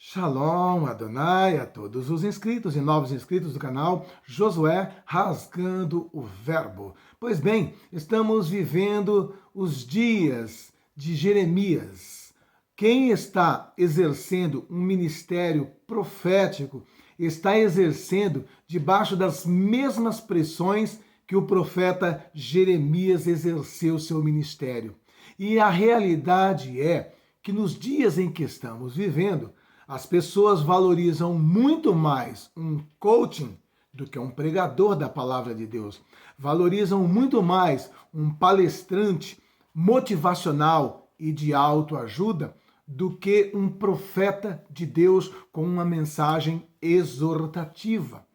Shalom Adonai a todos os inscritos e novos inscritos do canal Josué Rasgando o Verbo. Pois bem, estamos vivendo os dias de Jeremias. Quem está exercendo um ministério profético está exercendo debaixo das mesmas pressões que o profeta Jeremias exerceu seu ministério. E a realidade é que nos dias em que estamos vivendo, as pessoas valorizam muito mais um coaching do que um pregador da palavra de Deus. Valorizam muito mais um palestrante motivacional e de autoajuda do que um profeta de Deus com uma mensagem exortativa.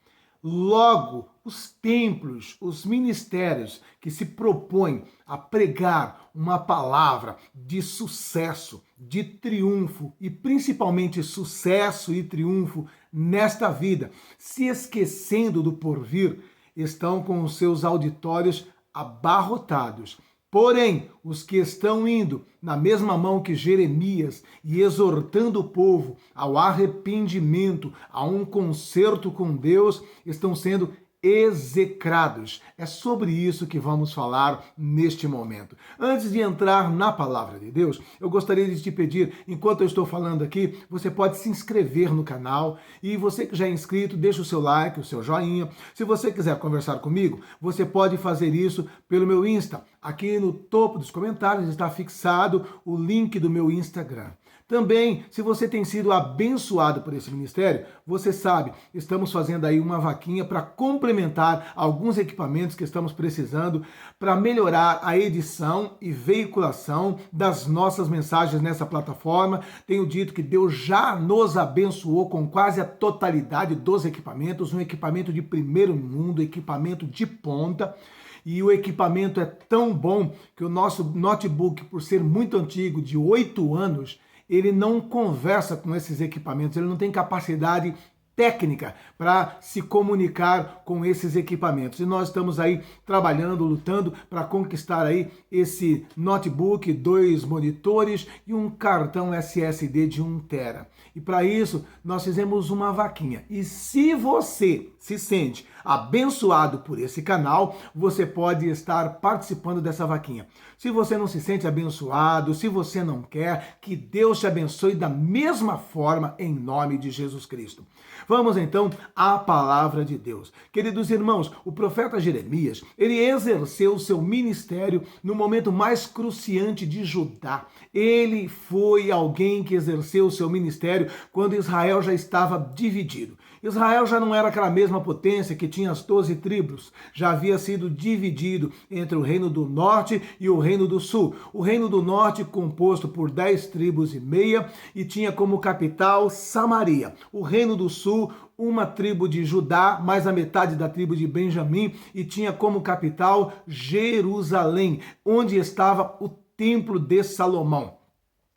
Logo, os templos, os ministérios que se propõem a pregar uma palavra de sucesso, de triunfo e principalmente sucesso e triunfo nesta vida, se esquecendo do porvir, estão com os seus auditórios abarrotados. Porém, os que estão indo na mesma mão que Jeremias e exortando o povo ao arrependimento, a um concerto com Deus, estão sendo execrados. É sobre isso que vamos falar neste momento. Antes de entrar na palavra de Deus, eu gostaria de te pedir, enquanto eu estou falando aqui, você pode se inscrever no canal e você que já é inscrito, deixa o seu like, o seu joinha. Se você quiser conversar comigo, você pode fazer isso pelo meu Insta. Aqui no topo dos comentários está fixado o link do meu Instagram. Também, se você tem sido abençoado por esse ministério, você sabe, estamos fazendo aí uma vaquinha para complementar alguns equipamentos que estamos precisando para melhorar a edição e veiculação das nossas mensagens nessa plataforma. Tenho dito que Deus já nos abençoou com quase a totalidade dos equipamentos, um equipamento de primeiro mundo, equipamento de ponta. E o equipamento é tão bom que o nosso notebook, por ser muito antigo, de 8 anos, ele não conversa com esses equipamentos, ele não tem capacidade técnica para se comunicar com esses equipamentos. E nós estamos aí trabalhando, lutando para conquistar aí esse notebook, 2 monitores e um cartão SSD de 1 tera. E para isso, nós fizemos uma vaquinha. E se você se sente abençoado por esse canal, você pode estar participando dessa vaquinha. Se você não se sente abençoado, se você não quer, que Deus te abençoe da mesma forma, em nome de Jesus Cristo. Vamos então à palavra de Deus. Queridos irmãos, o profeta Jeremias, ele exerceu seu ministério no momento mais cruciante de Judá. Ele foi alguém que exerceu seu ministério quando Israel já estava dividido. Israel já não era aquela mesma potência que tinha as 12 tribos, já havia sido dividido entre o reino do norte e o reino do sul. O reino do norte composto por 10 tribos e meia e tinha como capital Samaria. O reino do sul, uma tribo de Judá, mais a metade da tribo de Benjamim, e tinha como capital Jerusalém, onde estava o templo de Salomão.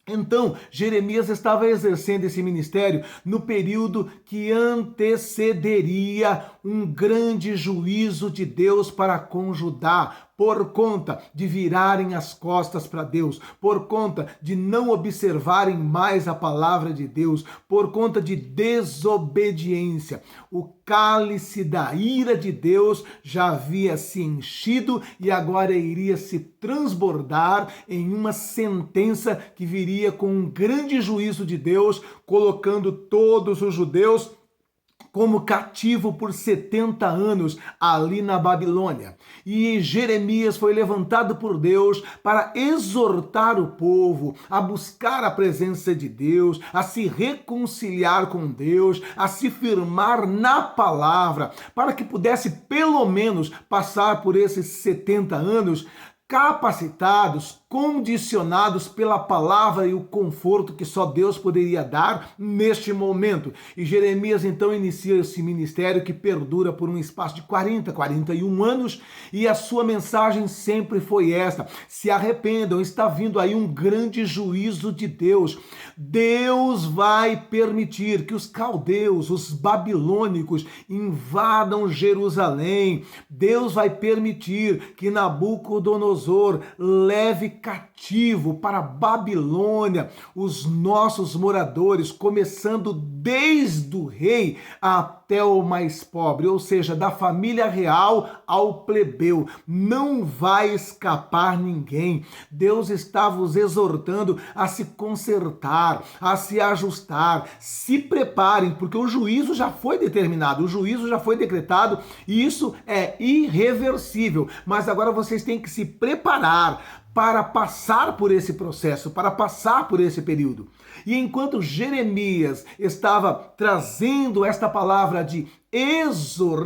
Então, Jeremias estava exercendo esse ministério no período que antecederia um grande juízo de Deus para com Judá, por conta de virarem as costas para Deus, por conta de não observarem mais a palavra de Deus, por conta de desobediência. O cálice da ira de Deus já havia se enchido e agora iria se transbordar em uma sentença que viria com um grande juízo de Deus, colocando todos os judeus como cativo por 70 anos ali na Babilônia. E Jeremias foi levantado por Deus para exortar o povo a buscar a presença de Deus, a se reconciliar com Deus, a se firmar na palavra, para que pudesse pelo menos passar por esses 70 anos capacitados, condicionados pela palavra e o conforto que só Deus poderia dar neste momento. E Jeremias então inicia esse ministério que perdura por um espaço de 41 anos, e a sua mensagem sempre foi esta: se arrependam, está vindo aí um grande juízo de Deus. Deus vai permitir que os caldeus, os babilônicos, invadam Jerusalém. Deus vai permitir que Nabucodonosor leve cativo para a Babilônia os nossos moradores, começando desde o rei até o mais pobre, ou seja, da família real ao plebeu. Não vai escapar ninguém. Deus está vos exortando a se consertar, a se ajustar. Se preparem, porque o juízo já foi determinado, o juízo já foi decretado e isso é irreversível. Mas agora vocês têm que se preparar para passar por esse processo, para passar por esse período. E enquanto Jeremias estava trazendo esta palavra de exortação,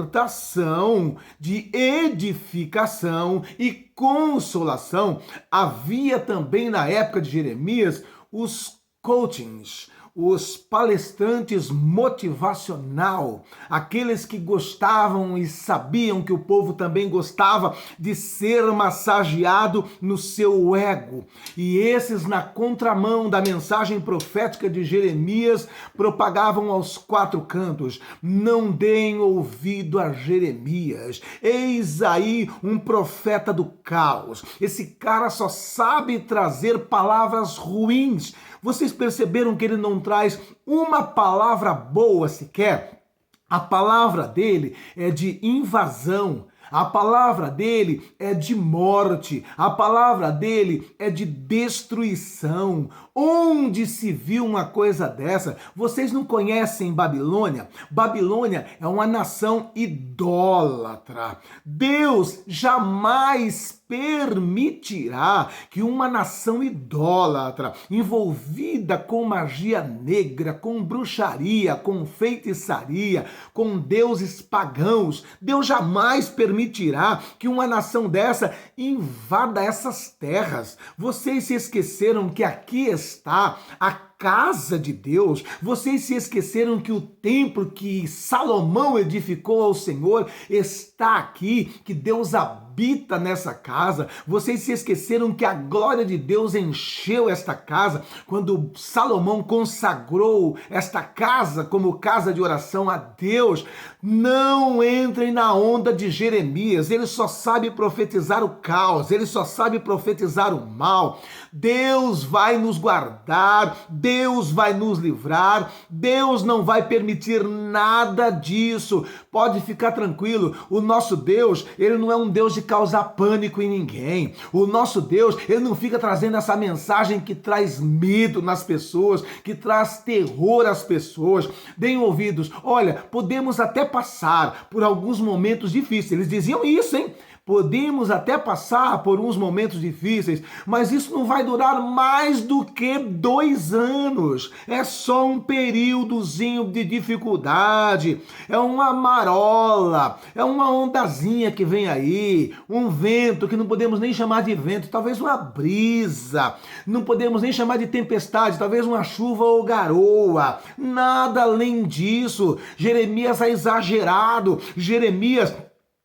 de edificação e consolação, havia também na época de Jeremias os coachings, os palestrantes motivacional, aqueles que gostavam e sabiam que o povo também gostava de ser massageado no seu ego. E esses, na contramão da mensagem profética de Jeremias, propagavam aos quatro cantos: não deem ouvido a Jeremias, eis aí um profeta do caos. Esse cara só sabe trazer palavras ruins. Vocês perceberam que ele não traz uma palavra boa sequer? A palavra dele é de invasão. A palavra dele é de morte, a palavra dele é de destruição. Onde se viu uma coisa dessa? Vocês não conhecem Babilônia? Babilônia é uma nação idólatra. Deus jamais permitirá que uma nação idólatra, envolvida com magia negra, com bruxaria, com feitiçaria, com deuses pagãos, Deus jamais permitirá que uma nação dessa invada essas terras. Vocês se esqueceram que aqui está a casa de Deus? Vocês se esqueceram que o templo que Salomão edificou ao Senhor está aqui, que Deus habita nessa casa? Vocês se esqueceram que a glória de Deus encheu esta casa quando Salomão consagrou esta casa como casa de oração a Deus? Não entrem na onda de Jeremias, ele só sabe profetizar o caos, ele só sabe profetizar o mal. Deus vai nos guardar, Deus vai nos livrar, Deus não vai permitir nada disso. Pode ficar tranquilo, o nosso Deus, ele não é um Deus de causar pânico em ninguém. O nosso Deus, ele não fica trazendo essa mensagem que traz medo nas pessoas, que traz terror às pessoas. Deem ouvidos. Olha, podemos até passar por alguns momentos difíceis. Eles diziam isso, hein? Podemos até passar por uns momentos difíceis, mas isso não vai durar mais do que 2 anos. É só um períodozinho de dificuldade, é uma marola, é uma ondazinha que vem aí, um vento que não podemos nem chamar de vento, talvez uma brisa, não podemos nem chamar de tempestade, talvez uma chuva ou garoa, nada além disso. Jeremias é exagerado, Jeremias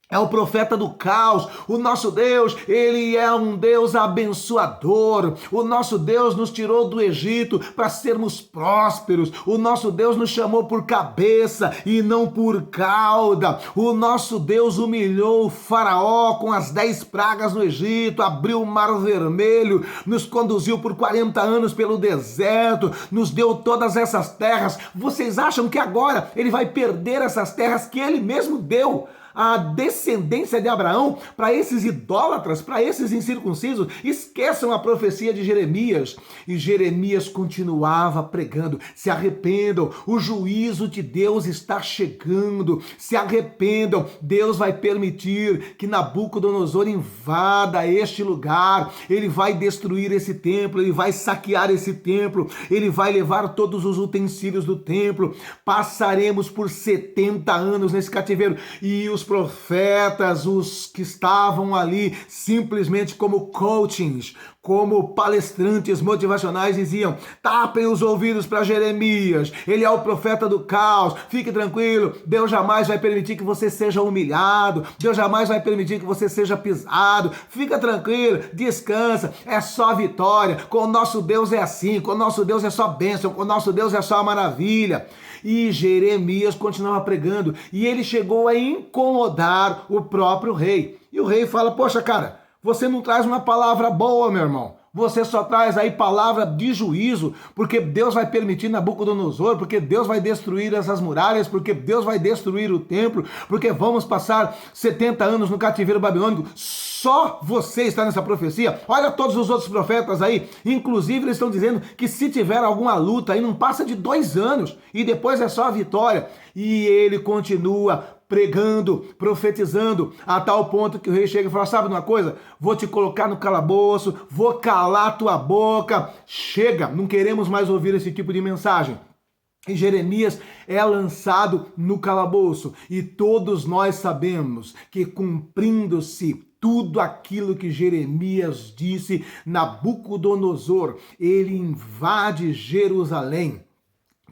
é o profeta do caos. O nosso Deus, ele é um Deus abençoador. O nosso Deus nos tirou do Egito para sermos prósperos. O nosso Deus nos chamou por cabeça e não por cauda. O nosso Deus humilhou o faraó com as 10 pragas no Egito, abriu o mar vermelho, nos conduziu por 40 anos pelo deserto, nos deu todas essas terras. Vocês acham que agora ele vai perder essas terras que ele mesmo deu a descendência de Abraão para esses idólatras, para esses incircuncisos? Esqueçam a profecia de Jeremias. E Jeremias continuava pregando: se arrependam, o juízo de Deus está chegando, se arrependam, Deus vai permitir que Nabucodonosor invada este lugar, ele vai destruir esse templo, ele vai saquear esse templo, ele vai levar todos os utensílios do templo, passaremos por 70 anos nesse cativeiro. E os profetas, os que estavam ali simplesmente como coachings, como palestrantes motivacionais, diziam: tapem os ouvidos para Jeremias, ele é o profeta do caos, fique tranquilo, Deus jamais vai permitir que você seja humilhado, Deus jamais vai permitir que você seja pisado, fica tranquilo, descansa, é só vitória, com o nosso Deus é assim, com o nosso Deus é só bênção, com o nosso Deus é só maravilha. E Jeremias continuava pregando, e ele chegou a incomodar o próprio rei. E o rei fala: poxa, cara, Você não traz uma palavra boa, meu irmão. Você só traz aí palavra de juízo, porque Deus vai permitir Nabucodonosor, porque Deus vai destruir essas muralhas, porque Deus vai destruir o templo, porque vamos passar 70 anos no cativeiro babilônico. Só você está nessa profecia. Olha todos os outros profetas aí, inclusive eles estão dizendo que se tiver alguma luta aí, não passa de 2 anos, e depois é só a vitória. E ele continua pregando, profetizando, a tal ponto que o rei chega e fala, sabe de uma coisa? Vou te colocar no calabouço, vou calar tua boca. Chega, não queremos mais ouvir esse tipo de mensagem. E Jeremias é lançado no calabouço. E todos nós sabemos que, cumprindo-se tudo aquilo que Jeremias disse, Nabucodonosor, ele invade Jerusalém.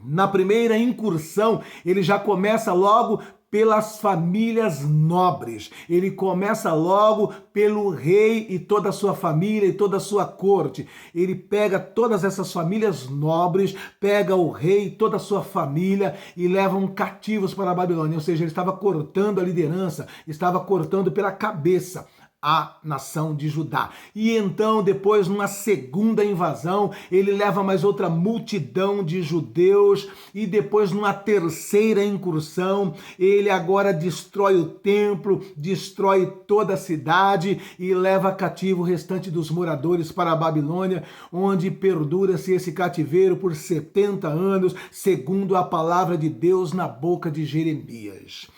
Na primeira incursão, ele já começa logo pelas famílias nobres. Ele começa logo pelo rei e toda a sua família e toda a sua corte. Ele pega todas essas famílias nobres, pega o rei e toda a sua família e levam cativos para a Babilônia. Ou seja, ele estava cortando a liderança, estava cortando pela cabeça a nação de Judá. E então, depois, numa segunda invasão, ele leva mais outra multidão de judeus, e depois, numa terceira incursão, ele agora destrói o templo, destrói toda a cidade e leva cativo o restante dos moradores para a Babilônia, onde perdura-se esse cativeiro por 70 anos, segundo a palavra de Deus na boca de Jeremias.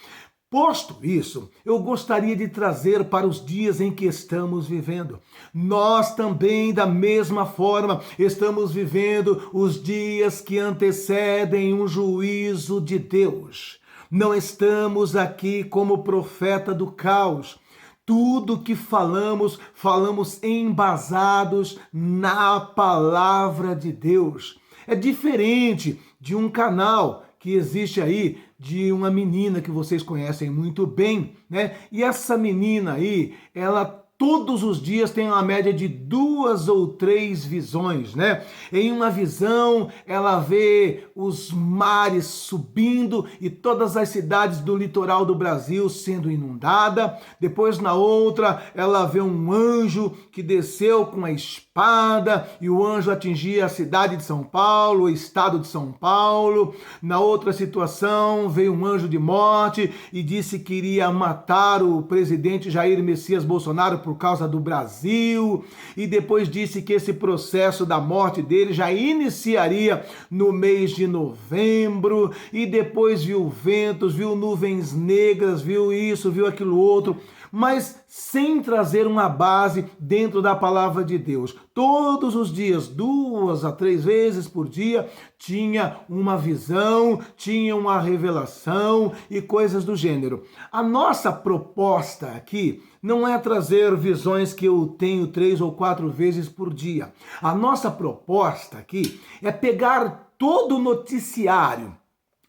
Posto isso, eu gostaria de trazer para os dias em que estamos vivendo. Nós também, da mesma forma, estamos vivendo os dias que antecedem um juízo de Deus. Não estamos aqui como profeta do caos. Tudo que falamos, falamos embasados na palavra de Deus. É diferente de um canal que existe aí, de uma menina que vocês conhecem muito bem, né? E essa menina aí, ela todos os dias tem uma média de 2 ou 3 visões, né? Em uma visão, ela vê os mares subindo e todas as cidades do litoral do Brasil sendo inundada. Depois, na outra, ela vê um anjo que desceu com a espada e o anjo atingia a cidade de São Paulo, o estado de São Paulo. Na outra situação, veio um anjo de morte e disse que iria matar o presidente Jair Messias Bolsonaro por causa do Brasil, e depois disse que esse processo da morte dele já iniciaria no mês de novembro, e depois viu ventos, viu nuvens negras, viu isso, viu aquilo outro, mas sem trazer uma base dentro da palavra de Deus. Todos os dias, 2 a 3 vezes por dia, tinha uma visão, tinha uma revelação e coisas do gênero. A nossa proposta aqui não é trazer visões que eu tenho 3 ou 4 vezes por dia. A nossa proposta aqui é pegar todo o noticiário,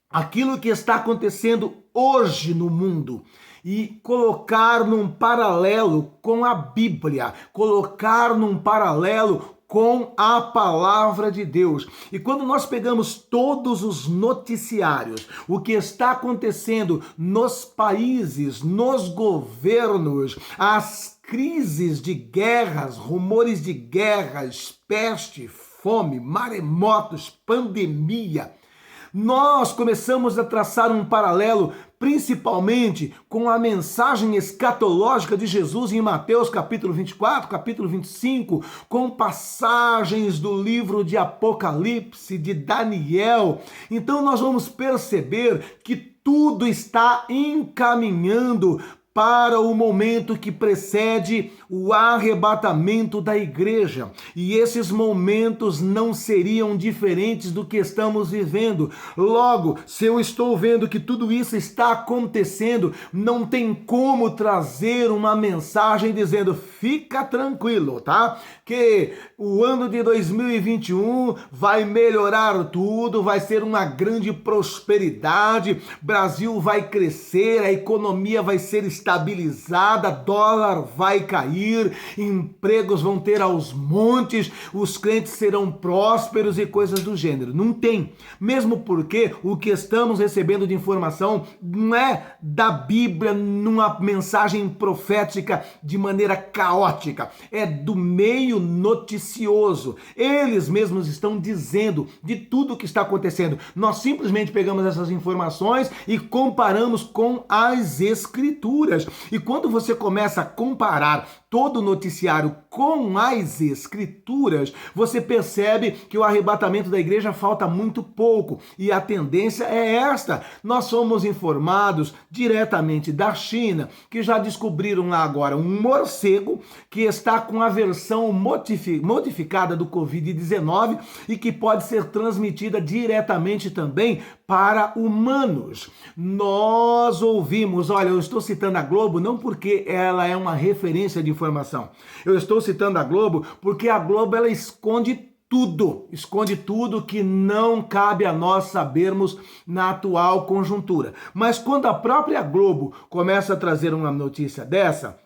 aquilo que está acontecendo hoje no mundo, e colocar num paralelo com a Bíblia, colocar num paralelo com a palavra de Deus. E quando nós pegamos todos os noticiários, o que está acontecendo nos países, nos governos, as crises de guerras, rumores de guerras, peste, fome, maremotos, pandemia, nós começamos a traçar um paralelo principalmente com a mensagem escatológica de Jesus em Mateus capítulo 24, capítulo 25, com passagens do livro de Apocalipse, de Daniel. Então nós vamos perceber que tudo está encaminhando para o momento que precede o arrebatamento da igreja. E esses momentos não seriam diferentes do que estamos vivendo. Logo, se eu estou vendo que tudo isso está acontecendo, não tem como trazer uma mensagem dizendo, fica tranquilo, tá? Que o ano de 2021 vai melhorar tudo, vai ser uma grande prosperidade, Brasil vai crescer, a economia vai ser estável, estabilizada, dólar vai cair, empregos vão ter aos montes, os crentes serão prósperos e coisas do gênero. Não tem. Mesmo porque o que estamos recebendo de informação não é da Bíblia numa mensagem profética de maneira caótica, é do meio noticioso. Eles mesmos estão dizendo de tudo o que está acontecendo. Nós simplesmente pegamos essas informações e comparamos com as Escrituras. E quando você começa a comparar todo o noticiário com as Escrituras, você percebe que o arrebatamento da igreja falta muito pouco. E a tendência é esta. Nós somos informados diretamente da China, que já descobriram lá agora um morcego que está com a versão modificada do Covid-19 e que pode ser transmitida diretamente também para humanos. Nós ouvimos, olha, eu estou citando a Globo não porque ela é uma referência de informação. Eu estou citando a Globo porque a Globo ela esconde tudo que não cabe a nós sabermos na atual conjuntura. Mas quando a própria Globo começa a trazer uma notícia dessa,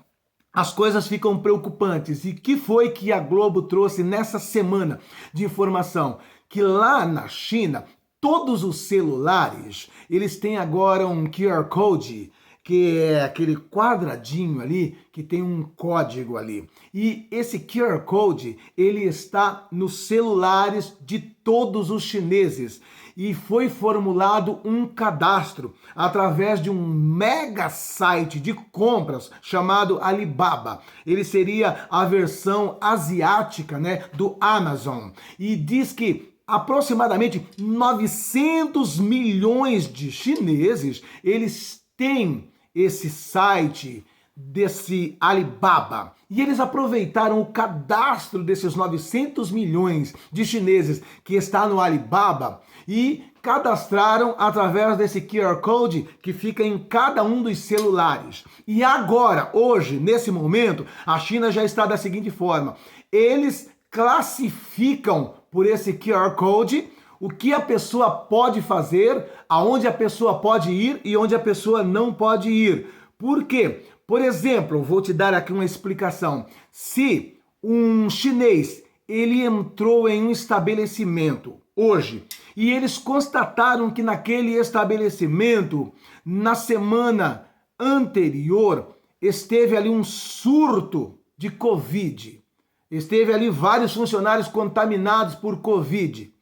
as coisas ficam preocupantes. E que foi que a Globo trouxe nessa semana de informação? Que lá na China, todos os celulares, eles têm agora um QR Code, que é aquele quadradinho ali, que tem um código ali. E esse QR Code, ele está nos celulares de todos os chineses. E foi formulado um cadastro através de um mega site de compras chamado Alibaba. Ele seria a versão asiática, né, do Amazon. E diz que aproximadamente 900 milhões de chineses, eles têm esse site desse Alibaba. E eles aproveitaram o cadastro desses 900 milhões de chineses que está no Alibaba e cadastraram através desse QR Code que fica em cada um dos celulares. E agora, hoje, nesse momento, a China já está da seguinte forma: eles classificam por esse QR Code o que a pessoa pode fazer, aonde a pessoa pode ir e onde a pessoa não pode ir. Por quê? Por exemplo, vou te dar aqui uma explicação. Se um chinês, ele entrou em um estabelecimento hoje e eles constataram que naquele estabelecimento, na semana anterior, esteve ali um surto de Covid. Esteve ali vários funcionários contaminados por Covid.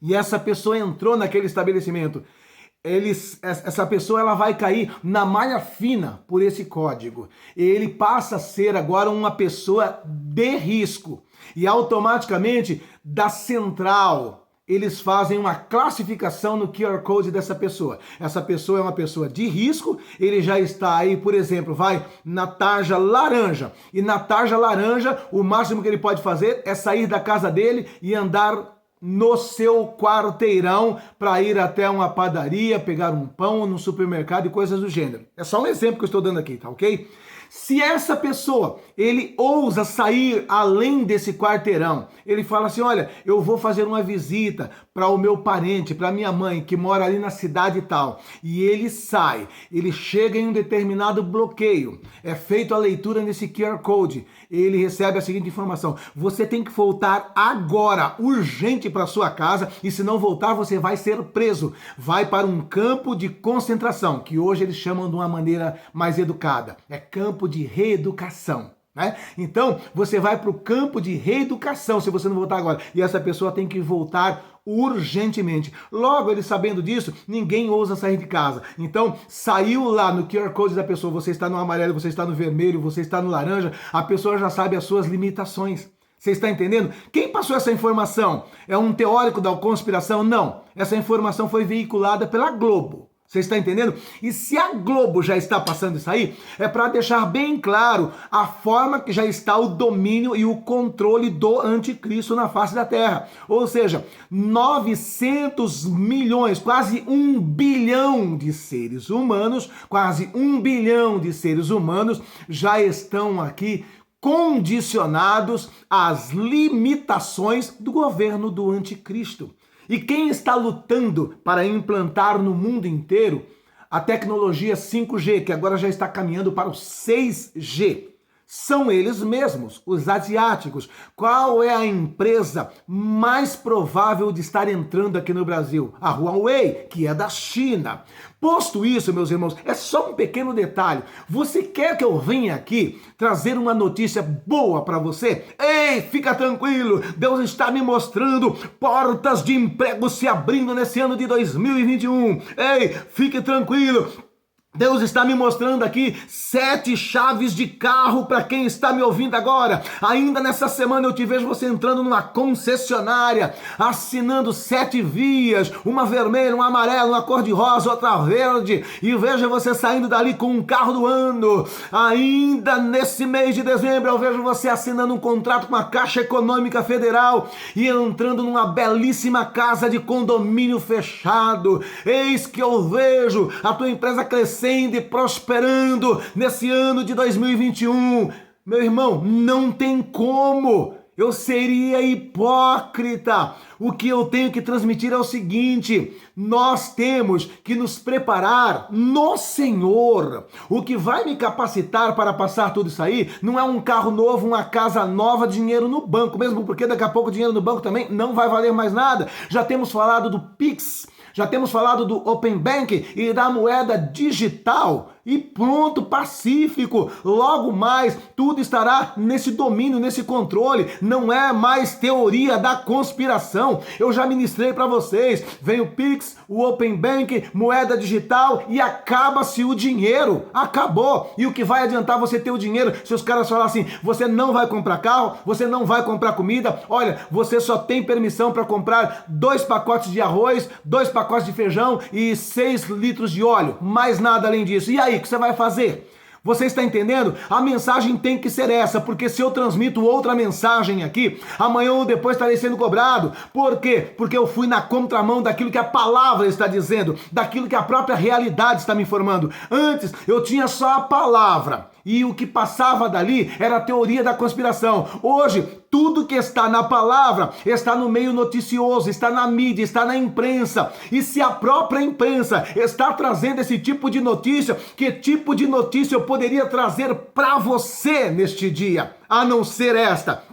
E essa pessoa entrou naquele estabelecimento. Essa pessoa ela vai cair na malha fina por esse código. Ele passa a ser agora uma pessoa de risco. E automaticamente, da central, eles fazem uma classificação no QR Code dessa pessoa. Essa pessoa é uma pessoa de risco, ele já está aí, por exemplo, vai na tarja laranja. E na tarja laranja, o máximo que ele pode fazer é sair da casa dele e andar no seu quarteirão para ir até uma padaria, pegar um pão no supermercado e coisas do gênero. É só um exemplo que eu estou dando aqui, tá ok? Se essa pessoa, ele ousa sair além desse quarteirão, ele fala assim, olha, eu vou fazer uma visita para o meu parente, para minha mãe, que mora ali na cidade e tal, e ele sai, ele chega em um determinado bloqueio, é feita a leitura nesse QR Code, ele recebe a seguinte informação, você tem que voltar agora, urgente para sua casa, e se não voltar, você vai ser preso, vai para um campo de concentração, que hoje eles chamam de uma maneira mais educada, é campo de reeducação, né? Então, você vai para o campo de reeducação se você não voltar agora. E essa pessoa tem que voltar urgentemente. Logo, ele sabendo disso, ninguém ousa sair de casa. Então, saiu lá no QR Code da pessoa, você está no amarelo, você está no vermelho, você está no laranja, a pessoa já sabe as suas limitações. Você está entendendo? Quem passou essa informação? É um teórico da conspiração? Não. Essa informação foi veiculada pela Globo. Você está entendendo? E se a Globo já está passando isso aí, é para deixar bem claro a forma que já está o domínio e o controle do anticristo na face da terra. Ou seja, 900 milhões, quase 1 bilhão de seres humanos, quase 1 bilhão de seres humanos já estão aqui condicionados às limitações do governo do anticristo. E quem está lutando para implantar no mundo inteiro a tecnologia 5G, que agora já está caminhando para o 6G. São eles mesmos, os asiáticos. Qual é a empresa mais provável de estar entrando aqui no Brasil? A Huawei, que é da China. Posto isso, meus irmãos, é só um pequeno detalhe. Você quer que eu venha aqui trazer uma notícia boa para você? Ei, fica tranquilo, Deus está me mostrando portas de emprego se abrindo nesse ano de 2021. Ei, fique tranquilo. Deus está me mostrando aqui 7 chaves de carro para quem está me ouvindo agora. Ainda nessa semana eu te vejo você entrando numa concessionária, assinando 7 vias, uma vermelha, uma amarela, uma cor-de-rosa, outra verde, e vejo você saindo dali com um carro do ano. Ainda nesse mês de dezembro eu vejo você assinando um contrato com a Caixa Econômica Federal e entrando numa belíssima casa de condomínio fechado. Eis que eu vejo a tua empresa crescendo e prosperando nesse ano de 2021. Meu irmão, não tem como. Eu seria hipócrita. O que eu tenho que transmitir é o seguinte: nós temos que nos preparar no Senhor. O que vai me capacitar para passar tudo isso aí não é um carro novo, uma casa nova, dinheiro no banco, mesmo porque daqui a pouco o dinheiro no banco também não vai valer mais nada. Já temos falado do Pix, já temos falado do Open Bank e da moeda digital. E pronto, pacífico. Logo mais, tudo estará nesse domínio, nesse controle. Não é mais teoria da conspiração. Eu já ministrei para vocês. Vem o Pix, o Open Bank, moeda digital e acaba-se o dinheiro. Acabou. E o que vai adiantar você ter o dinheiro se os caras falarem assim: você não vai comprar carro, você não vai comprar comida, olha, você só tem permissão para comprar 2 pacotes de arroz, 2 pacotes de feijão e 6 litros de óleo. Mais nada além disso. E aí, o que você vai fazer? Você está entendendo? A mensagem tem que ser essa, porque se eu transmito outra mensagem aqui, amanhã ou depois estarei sendo cobrado. Por quê? Porque eu fui na contramão daquilo que a palavra está dizendo, daquilo que a própria realidade está me informando. Antes, eu tinha só a palavra, e o que passava dali era a teoria da conspiração. Hoje, tudo que está na palavra está no meio noticioso, está na mídia, está na imprensa. E se a própria imprensa está trazendo esse tipo de notícia, que tipo de notícia eu poderia trazer para você neste dia, a não ser esta?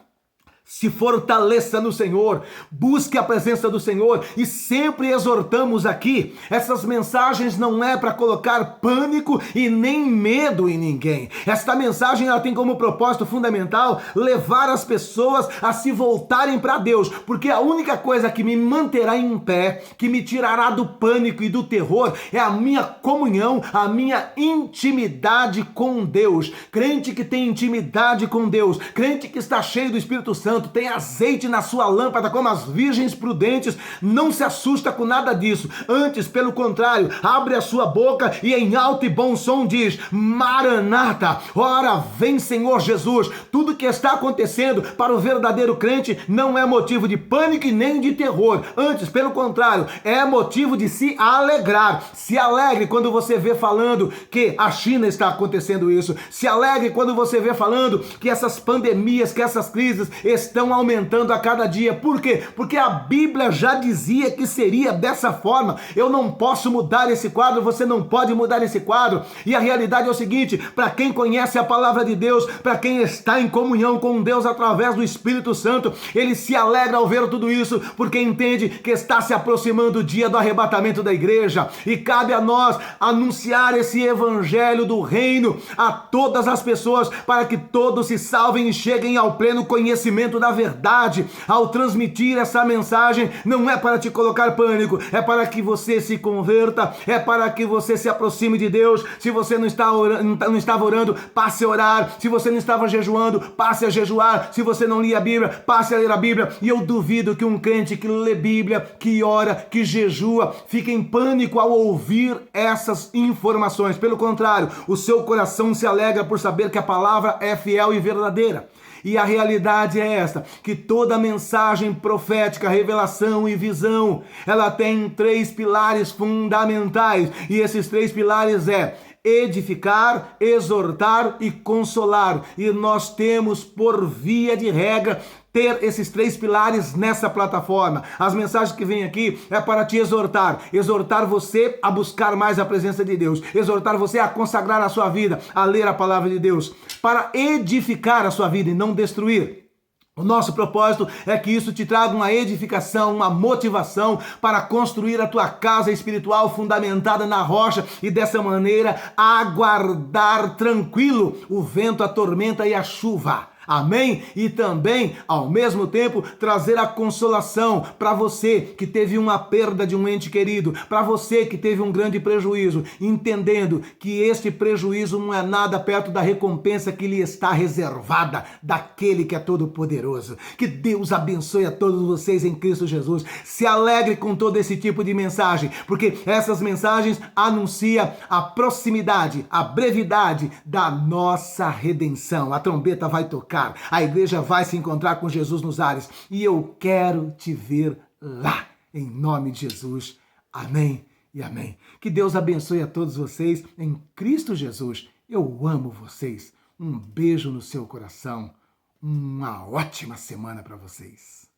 Se fortaleça no Senhor, busque a presença do Senhor, e sempre exortamos aqui, essas mensagens não é para colocar pânico e nem medo em ninguém. Esta mensagem ela tem como propósito fundamental levar as pessoas a se voltarem para Deus, porque a única coisa que me manterá em pé, que me tirará do pânico e do terror, é a minha comunhão, a minha intimidade com Deus. Crente que tem intimidade com Deus, crente que está cheio do Espírito Santo, tem azeite na sua lâmpada como as virgens prudentes, não se assusta com nada disso. Antes, pelo contrário, abre a sua boca e em alto e bom som diz: Maranata, ora vem Senhor Jesus. Tudo que está acontecendo para o verdadeiro crente não é motivo de pânico e nem de terror. Antes, pelo contrário, é motivo de se alegrar. Se alegre quando você vê falando que a China está acontecendo isso. Se alegre quando você vê falando que essas pandemias, que essas crises estão aumentando a cada dia. Por quê? Porque a Bíblia já dizia que seria dessa forma. Eu não posso mudar esse quadro, você não pode mudar esse quadro. E a realidade é o seguinte: para quem conhece a palavra de Deus, para quem está em comunhão com Deus através do Espírito Santo, ele se alegra ao ver tudo isso, porque entende que está se aproximando o dia do arrebatamento da igreja, e cabe a nós anunciar esse evangelho do reino a todas as pessoas, para que todos se salvem e cheguem ao pleno conhecimento da verdade. Ao transmitir essa mensagem, não é para te colocar pânico, é para que você se converta, é para que você se aproxime de Deus. Se você não estava orando, passe a orar. Se você não estava jejuando, passe a jejuar. Se você não lia a Bíblia, passe a ler a Bíblia. E eu duvido que um crente que lê Bíblia, que ora, que jejua, fique em pânico ao ouvir essas informações. Pelo contrário, o seu coração se alegra por saber que a palavra é fiel e verdadeira. E a realidade é esta, que toda mensagem profética, revelação e visão, ela tem 3 pilares fundamentais. E esses 3 pilares é edificar, exortar e consolar. E nós temos, por via de regra, ter esses 3 pilares nessa plataforma. As mensagens que vêm aqui é para te exortar você a buscar mais a presença de Deus, exortar você a consagrar a sua vida, a ler a palavra de Deus, para edificar a sua vida e não destruir. O nosso propósito é que isso te traga uma edificação, uma motivação para construir a tua casa espiritual fundamentada na rocha e dessa maneira aguardar tranquilo o vento, a tormenta e a chuva. Amém? E também, ao mesmo tempo, trazer a consolação para você que teve uma perda de um ente querido, para você que teve um grande prejuízo, entendendo que este prejuízo não é nada perto da recompensa que lhe está reservada daquele que é todo-poderoso. Que Deus abençoe a todos vocês em Cristo Jesus. Se alegre com todo esse tipo de mensagem, porque essas mensagens anunciam a proximidade, a brevidade da nossa redenção. A trombeta vai tocar. A igreja vai se encontrar com Jesus nos ares e eu quero te ver lá, em nome de Jesus. Amém e amém. Que Deus abençoe a todos vocês em Cristo Jesus. Eu amo vocês. Um beijo no seu coração. Uma ótima semana para vocês.